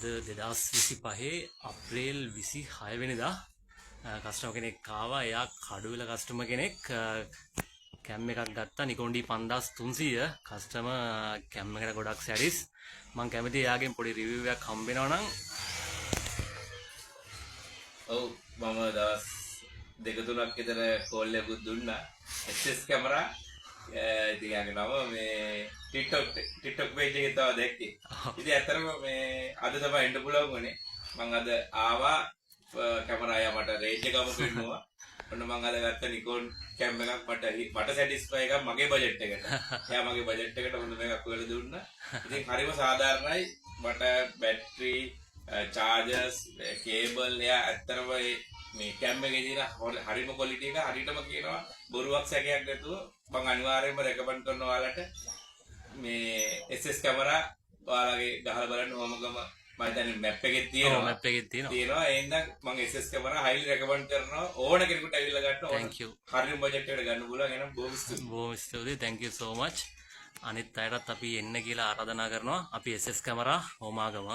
අද 2025 අප්‍රේල් 26 වෙනිදා කස්ටමර් කෙනෙක් ආවා. එයා කඩුවෙල කස්ටමර් කෙනෙක් කැම් එකක් ගත්තා Nikon D5300 කස්ටමර් කැම් එකට ගොඩක් සැරිස්. මම කැමති එයාගෙන් පොඩි රිවිව් එකක් හම්බ වෙනවා නම්. ඔව් මම දවස් දෙක තුනක් විතර කෝල් එකක් දුන්නා. SS කැමරා ඉතින් යාගේ නම මේ TikTok page එකේ තව දැක්කේ. ඉතින් ඇත්තටම මේ අද තමයි එන්න පුළුවන් වුණේ. මම අද ආවා කැමරා යා මට රේන්ජ් එකම පෙන්නුවා. ඔන්න මම අද ගත්ත Nikon කැම් එකක් මට සැටිස්ෆයි එකක් මගේ බජට් එකට. එයා මගේ බජට් එකට හොඳ එකක් ඔයාලා දුන්නා. ඉතින් හරිම සාධාරණයි. මට බැටරි chargers cable එයා ඇත්තටම මේ කැම් එකේ තියෙන හරිම quality එක හරියටම කියනවා බොරුවක් සැකයක් නැතුව මම අනිවාර්යයෙන්ම රෙකමන්ඩ් කරනවා ඔයාලට මේ SS කැමරා ඔයාලගේ ගහලා බලන්න ඕමගම මම හිතන්නේ මැප් එකේ තියෙනවා මැප් එකේ තියෙනවා එහෙනම් මම SS කැමරා highly recommend කරනවා ඕන කෙනෙකුට ඇවිල්ලා ගන්න ඕන thank you හරියම බජට් එකට ගන්න පුළුවන් එහෙනම් බොහොම ස්තුතියි thank you so much අනිත් අයටත් අපි එන්න කියලා ආරාධනා කරනවා අපි SS කැමරා ඕමාගම